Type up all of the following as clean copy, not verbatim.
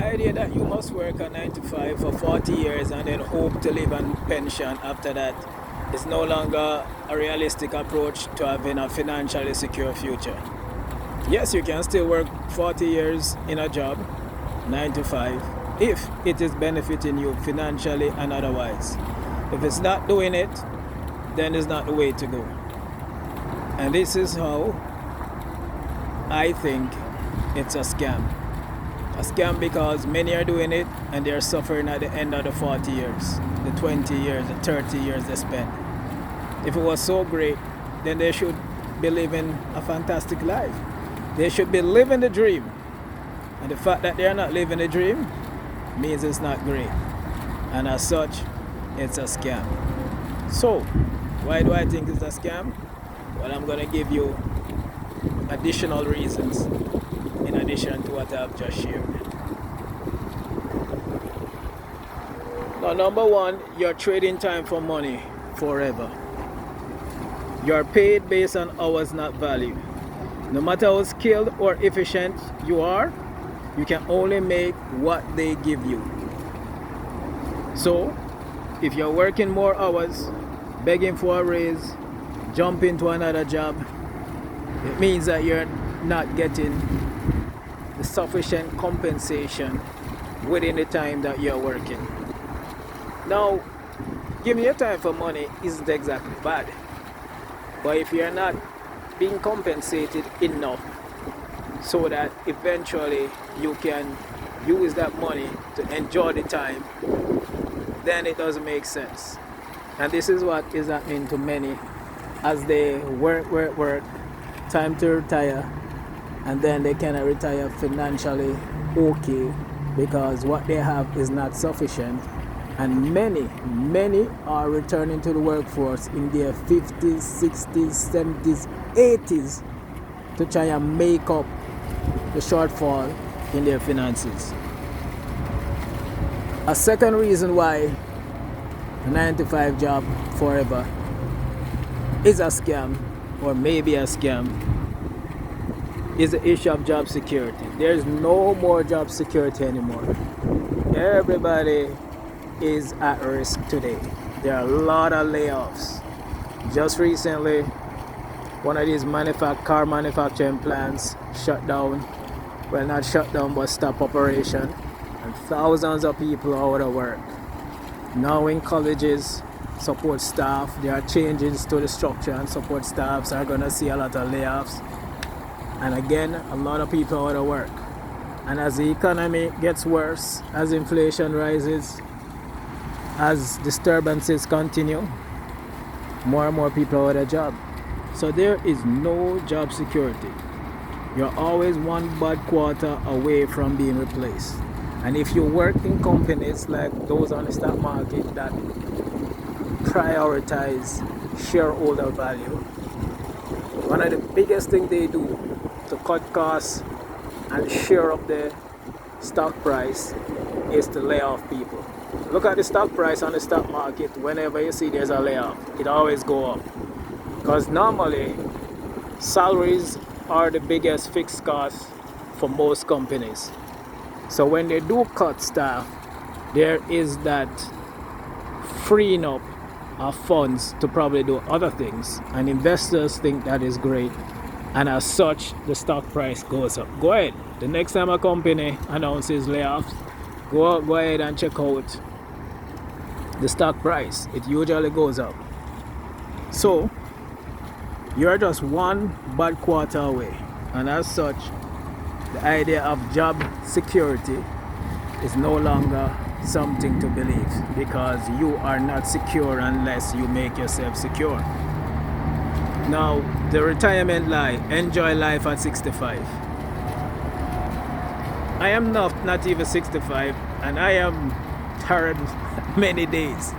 idea that you must work a 9 to 5 for 40 years and then hope to live on pension after that is no longer a realistic approach to having a financially secure future. Yes, you can still work 40 years in a job, 9 to 5, if it is benefiting you financially and otherwise. If it's not doing it, then it's not the way to go. And this is how I think it's a scam. A scam because many are doing it and they're suffering at the end of the 40 years, the 20 years, the 30 years they spent. If it was so great, then they should be living a fantastic life. They should be living the dream. And the fact that they're not living the dream means it's not great. And as such, it's a scam. So, why do I think it's a scam? Well, I'm going to give you additional reasons in addition to what I've just shared. Now, number one, you're trading time for money forever. You're paid based on hours, not value. No matter how skilled or efficient you are, you can only make what they give you. So, if you're working more hours, begging for a raise, jump into another job, it means that you're not getting the sufficient compensation within the time that you're working. Now, giving your time for money isn't exactly bad, but if you're not being compensated enough so that eventually you can use that money to enjoy the time, then it doesn't make sense. And this is what is happening to many as they work, time to retire, and then they cannot retire financially okay because what they have is not sufficient. And many are returning to the workforce in their 50s, 60s, 70s, 80s to try and make up the shortfall in their finances. A second reason why a 9 to 5 job forever is a scam, or maybe a scam, is the issue of job security. There's no more job security anymore. Everybody is at risk today. There are a lot of layoffs. Just recently, one of these car manufacturing plants shut down. Well, not shut down, but stop operation. And thousands of people are out of work. Now in colleges, support staff, there are changes to the structure, and support staffs are going to see a lot of layoffs. And again, a lot of people are out of work. And as the economy gets worse, as inflation rises, as disturbances continue, more and more people are out of job. So there is no job security. You're always one bad quarter away from being replaced. And if you work in companies like those on the stock market that prioritize shareholder value, one of the biggest things they do to cut costs and share up the stock price is to lay off people. Look at the stock price on the stock market. Whenever you see there's a layoff, it always go up. Because normally, salaries are the biggest fixed cost for most companies. So when they do cut staff, there is that freeing up of funds to probably do other things. And investors think that is great. And as such, the stock price goes up. Go ahead. The next time a company announces layoffs, go ahead and check out the stock price. It usually goes up. So you're just one bad quarter away, and as such, the idea of job security is no longer something to believe, because you are not secure unless you make yourself secure. Now, the retirement lie, enjoy life at 65. I am not even 65, and I am tired many days.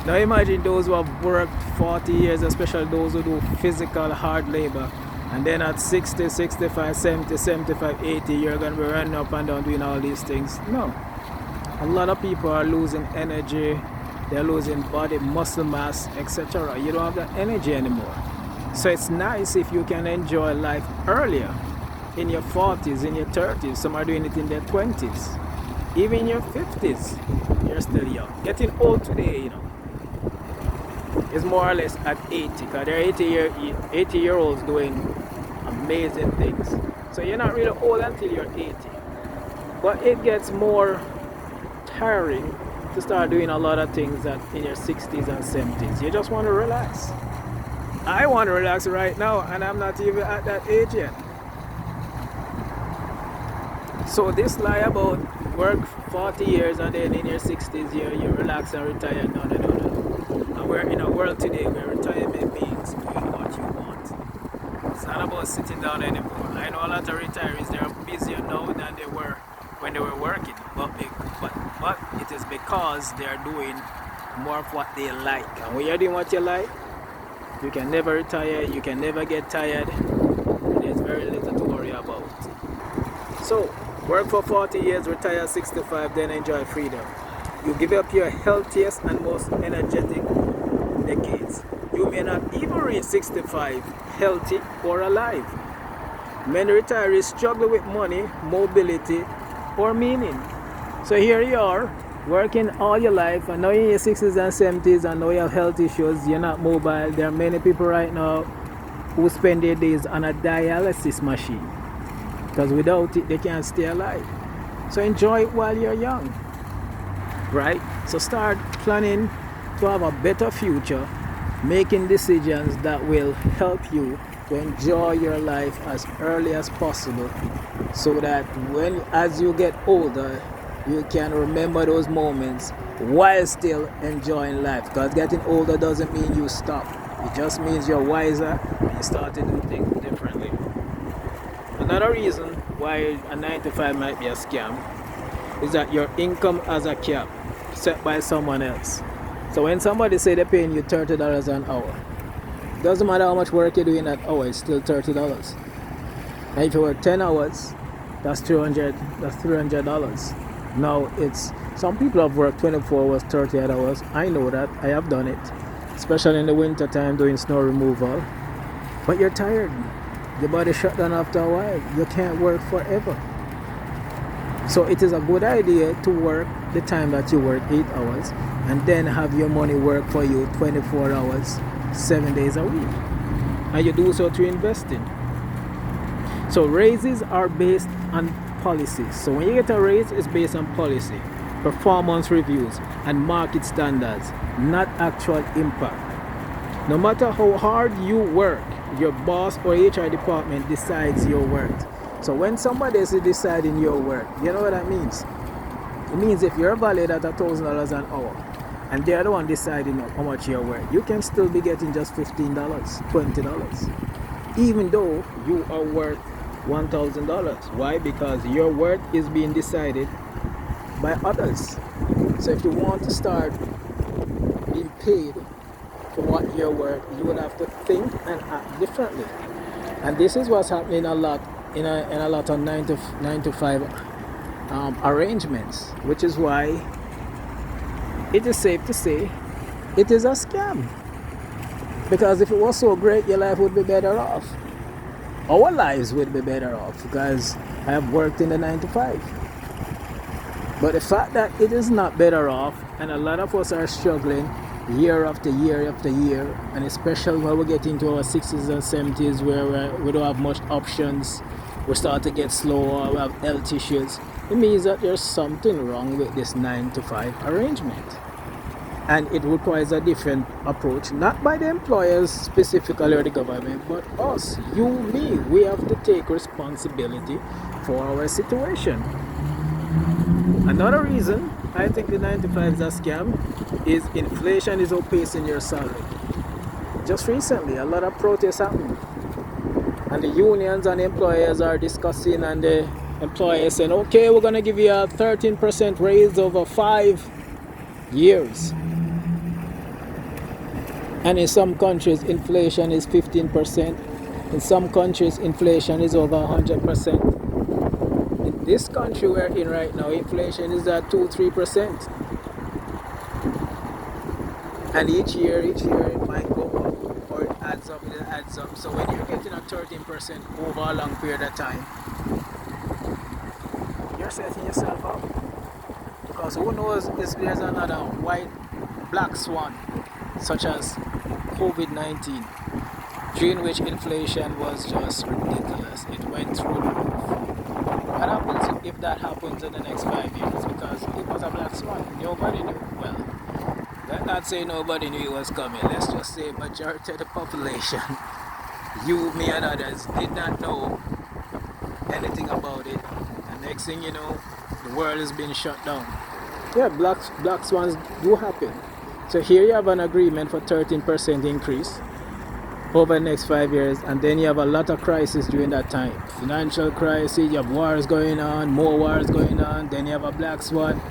Now imagine those who have worked 40 years, especially those who do physical hard labor, and then at 60, 65, 70, 75, 80, you're going to be running up and down doing all these things. No. A lot of people are losing energy, they're losing body, muscle mass, etc. You don't have that energy anymore. So it's nice if you can enjoy life earlier, in your 40s, in your 30s. Some are doing it in their 20s. Even in your 50s, you're still young. Getting old today, is more or less at 80, because there are 80-year-olds doing amazing things. So you're not really old until you're 80. But it gets more tiring to start doing a lot of things that in your 60s and 70s. You just want to relax. I want to relax right now, and I'm not even at that age yet. So this lie about work 40 years and then in your 60s you relax and retire. No, no, no, no. And we're in a world today where retirement means doing what you want. It's not about sitting down anymore. I know a lot of retirees, they're busier now than they were when they were working. But it is because they're doing more of what they like. And when you're doing what you like, you can never retire, you can never get tired, and there's very little to worry about. So, work for 40 years, retire 65, then enjoy freedom. You give up your healthiest and most energetic decades. You may not even reach 65 healthy or alive. Many retirees struggle with money, mobility, or meaning. So here you are, working all your life, and now you're in your 60s and 70s, and now you have health issues, you're not mobile. There are many people right now who spend their days on a dialysis machine, because without it they can't stay alive. So enjoy it while you're young, right? So start planning to have a better future, making decisions that will help you to enjoy your life as early as possible, so that as you get older you can remember those moments while still enjoying life. Because getting older doesn't mean you stop, it just means you're wiser and you start to do things differently. Another reason why a 9 to 5 might be a scam is that your income as a cap set by someone else. So when somebody say they're paying you $30 an hour, doesn't matter how much work you do in that hour, it's still $30. And if you work 10 hours, that's $300. Now it's some people have worked 24 hours, 38 hours. I know that, I have done it, especially in the winter time doing snow removal. But you're tired, your body shut down after a while. You can't work forever. So it is a good idea to work the time that you work, 8 hours, and then have your money work for you 24 hours, 7 days a week. And you do so through investing. So raises are based on policies. So when you get a raise, it's based on policy, performance reviews, and market standards, not actual impact. No matter how hard you work, your boss or HR department decides your worth. So when somebody is deciding your worth, you know what that means? It means if you're valued at $1,000 an hour and they're the one deciding how much you're worth, you can still be getting just $15, $20, even though you are worth $1,000. Why? Because your worth is being decided by others. So if you want to start being paid for what you're worth, you would have to think and act differently. And this is what's happening a lot in a lot of 9 to 5 arrangements, which is why it is safe to say it is a scam. Because if it was so great, your life would be better off. Our lives would be better off, because I have worked in the 9 to 5. But the fact that it is not better off, and a lot of us are struggling year after year after year, and especially when we get into our 60s and 70s where we don't have much options, we start to get slower, we have health issues, it means that there's something wrong with this 9 to 5 arrangement. And it requires a different approach, not by the employers specifically or the government, but us, you, me. We have to take responsibility for our situation. Another reason I think the 9 to 5 is a scam is inflation is outpacing your salary. Just recently, a lot of protests happened, and the unions and the employers are discussing, and the employers saying, okay, we're going to give you a 13% raise over 5 years. And in some countries, inflation is 15%. In some countries, inflation is over 100%. In this country we're in right now, inflation is at 2-3%. And each year it might go up, or it adds up. So when you're getting a 13% over a long period of time, you're setting yourself up. knows? Who knows if there's another white black swan, such as COVID-19, during which inflation was just ridiculous. It went through the roof. What happens if that happens in the next 5 years? Because it was a black swan. Nobody knew. Well, let's not say nobody knew it was coming. Let's just say majority of the population, you, me, and others, did not know anything about it. And next thing you know, the world has been shut down. Yeah, black swans do happen. So here you have an agreement for 13% increase over the next 5 years, and then you have a lot of crises during that time. Financial crisis, you have wars going on, more wars going on, then you have a black swan.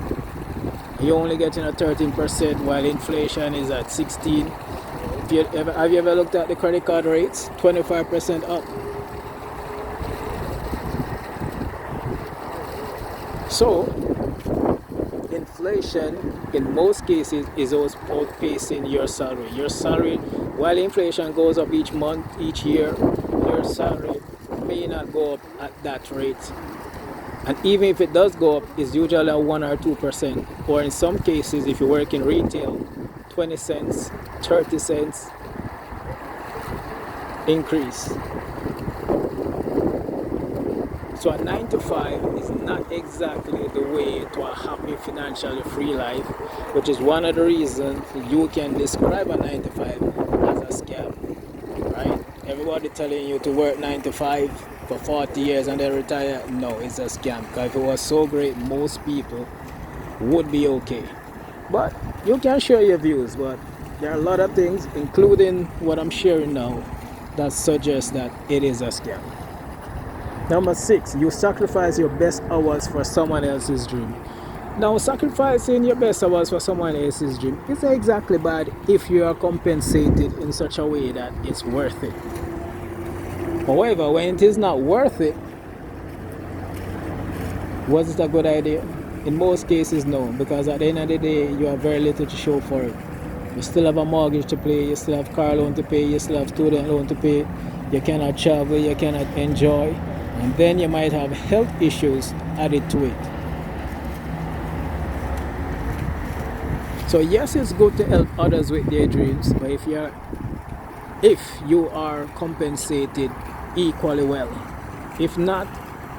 You're only getting a 13% while inflation is at 16. Have you ever looked at the credit card rates? 25% up. So inflation in most cases is also outpacing your salary. Your salary, while inflation goes up each month, each year, your salary may not go up at that rate. And even if it does go up, it's usually a 1 or 2%. Or in some cases, if you work in retail, 20 cents, 30 cents increase. So a 9 to 5 is not exactly the way to a happy, financially free life, which is one of the reasons you can describe a 9 to 5 as a scam, right? Everybody telling you to work 9 to 5 for 40 years and then retire. No, it's a scam. Because if it was so great, most people would be okay. But you can share your views, but there are a lot of things, including what I'm sharing now, that suggest that it is a scam. Number 6, you sacrifice your best hours for someone else's dream. Now, sacrificing your best hours for someone else's dream isn't exactly bad if you are compensated in such a way that it's worth it. However, when it is not worth it, was it a good idea? In most cases, no, because at the end of the day, you have very little to show for it. You still have a mortgage to pay, you still have car loan to pay, you still have student loan to pay, you cannot travel, you cannot enjoy, and then you might have health issues added to it. So yes, it's good to help others with their dreams, but if you are compensated equally well, if not,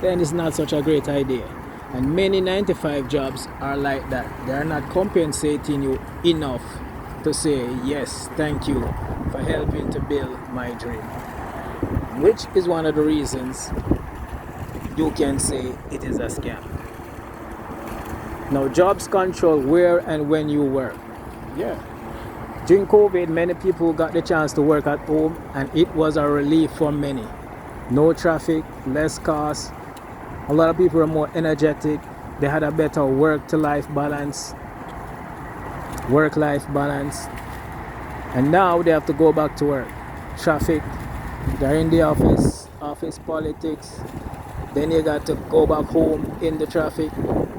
then it's not such a great idea. And many 9-to-5 jobs are like that. They are not compensating you enough to say, yes, thank you for helping to build my dream. Which is one of the reasons you can say it is a scam. Now, jobs control where and when you work. Yeah. During COVID, many people got the chance to work at home, and it was a relief for many. No traffic, less costs. A lot of people are more energetic. They had a better work-life balance. And now they have to go back to work. Traffic, they're in the office politics. Then you got to go back home in the traffic.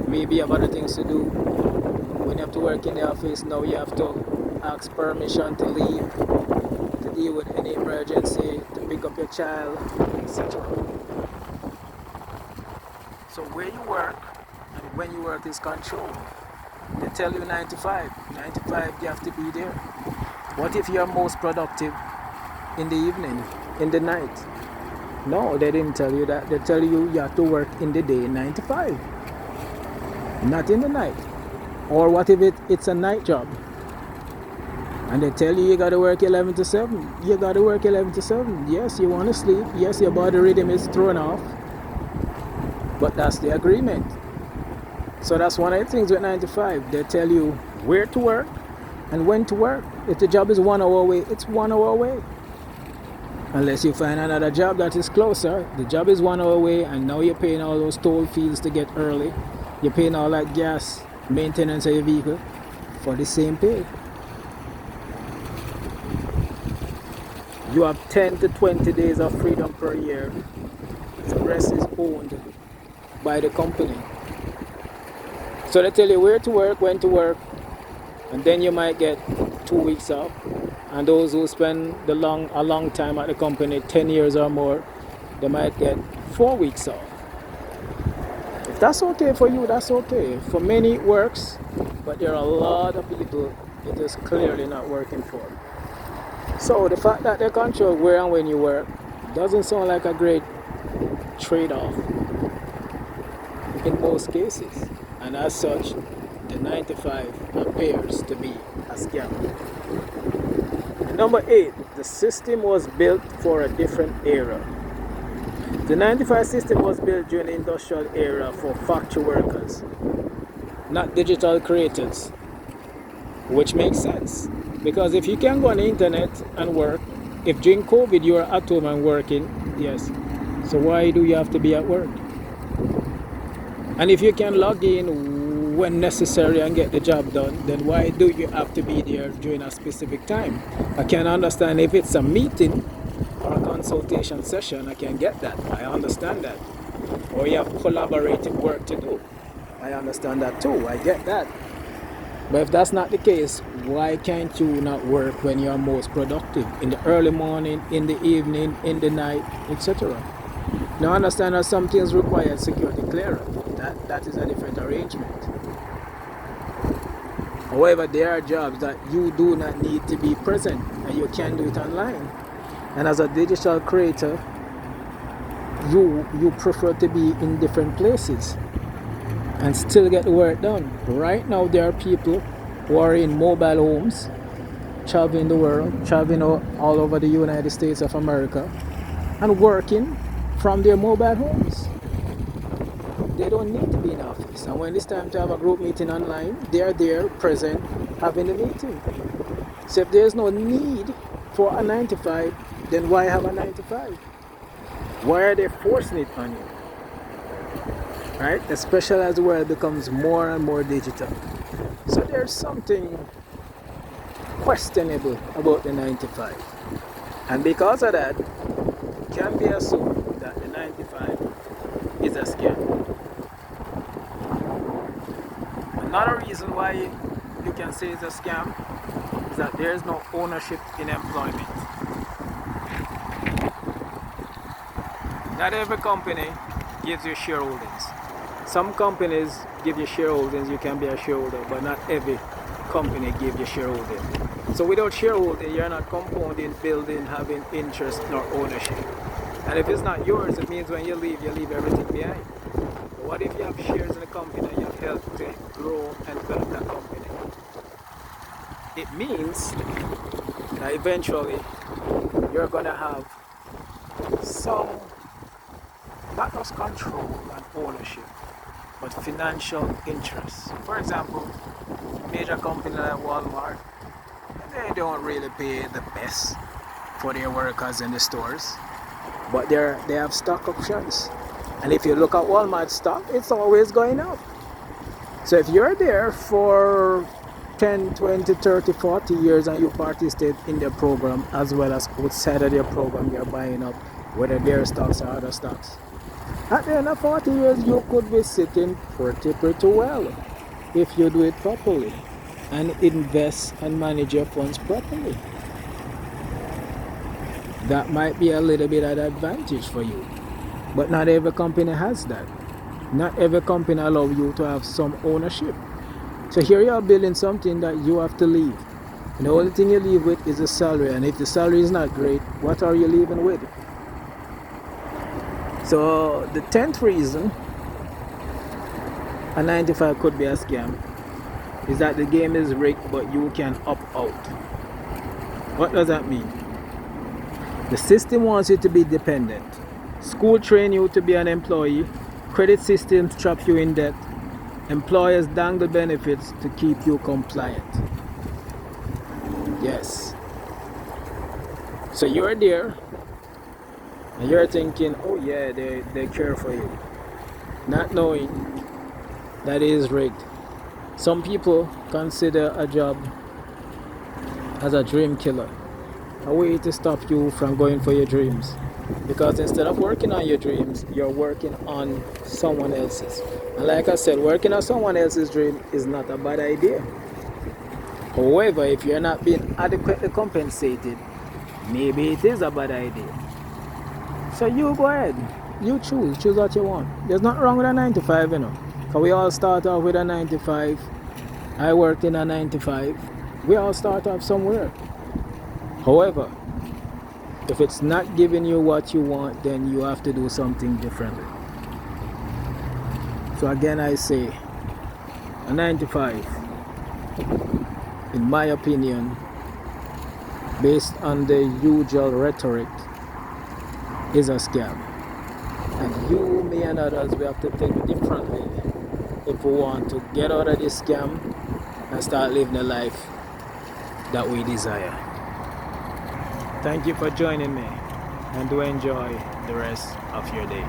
Maybe you have other things to do. When you have to work in the office, now you have to ask permission to leave, to deal with any emergency, to pick up your child, etc. So where you work and when you work is controlled. They tell you 9 to 5. 9 to 5, you have to be there. What if you're most productive in the evening, in the night? No, they didn't tell you that. They tell you you have to work in the day 9 to 5, not in the night. Or what if it's a night job? And they tell you got to work 11 to 7. You got to work 11 to 7. Yes, you want to sleep. Yes, your body rhythm is thrown off. But that's the agreement. So that's one of the things with 9 to 5. They tell you where to work and when to work. If the job is 1 hour away, it's 1 hour away. Unless you find another job that is closer. The job is 1 hour away, and now you're paying all those toll fees to get early. You're paying all that gas, maintenance of your vehicle for the same pay. You have 10 to 20 days of freedom per year. The rest is owned by the company. So they tell you where to work, when to work, and then you might get 2 weeks off. And those who spend a long time at the company, 10 years or more, they might get 4 weeks off. If That's okay for you, that's okay. For many it works, but there are a lot of people it is clearly not working for. So the fact that they control where and when you work doesn't sound like a great trade-off in most cases. And as such, the 9 to 5 appears to be a scam. Number 8, the system was built for a different era. The 9 to 5 system was built during the industrial era for factory workers, not digital creators, which makes sense. Because if you can go on the internet and work, if during COVID you are at home and working, yes, so why do you have to be at work? And if you can log in when necessary and get the job done, then why do you have to be there during a specific time? I can understand if it's a meeting or a consultation session, I can get that. I understand that. Or you have collaborative work to do. I understand that too. I get that. But if that's not the case, why can't you not work when you're most productive? In the early morning, in the evening, in the night, etc. Now I understand that some things require security clearance. That is a different arrangement. However, there are jobs that you do not need to be present and you can do it online. And as a digital creator, you prefer to be in different places and still get the work done. Right now there are people who are in mobile homes, traveling the world, traveling all over the United States of America and working from their mobile homes. They don't need to be in office. And when it's time to have a group meeting online, they are there, present, having the meeting. So if there's no need for a 9 to 5, then why have a 9 to 5? Why are they forcing it on you? Right? Especially as the world becomes more and more digital. So there's something questionable about the 9 to 5. And because of that, it can be assumed that the 9 to 5 is a scam. Another reason why you can say it's a scam is that there is no ownership in employment. Not every company gives you shareholdings. Some companies give you shareholdings, you can be a shareholder, but not every company gives you shareholding. So without shareholding, you're not compounding, building, having interest nor ownership. And if it's not yours, it means when you leave everything behind. But what if you have shares in the company and you have helped to grow and develop that company? It means that eventually you're going to have some, not just control and ownership, but financial interests. For example, major company like Walmart, they don't really pay the best for their workers in the stores, but they have stock options. And if you look at Walmart stock, it's always going up. So if you're there for 10, 20, 30, 40 years and you participate in their program as well as outside of their program you're buying up, whether their stocks or other stocks, at the end of 40 years you could be sitting pretty well if you do it properly and invest and manage your funds properly. That might be a little bit of an advantage for you. But not every company has that. Not every company allows you to have some ownership. So here you are building something that you have to leave. And the only thing you leave with is a salary. And if the salary is not great, what are you leaving with? So the 10th reason a 9 to 5 could be a scam is that the game is rigged but you can opt out. What does that mean? The system wants you to be dependent. School train you to be an employee. Credit systems trap you in debt. Employers dangle benefits to keep you compliant. Yes. So you're there and you're thinking, oh yeah, they care for you. Not knowing that it is rigged. Some people consider a job as a dream killer. A way to stop you from going for your dreams. Because instead of working on your dreams, you're working on someone else's. And like I said, working on someone else's dream is not a bad idea. However, if you're not being adequately compensated, maybe it is a bad idea. So you go ahead, You choose what you want. There's nothing wrong with a 9 to 5, you know. Because we all start off with a 9 to 5. I worked in a 9 to 5. We all start off somewhere. However, if it's not giving you what you want, then you have to do something differently. So again, I say a 9 to 5, in my opinion, based on the usual rhetoric, is a scam. And you, me, and others, we have to think differently if we want to get out of this scam and start living the life that we desire. Thank you for joining me, and do enjoy the rest of your day.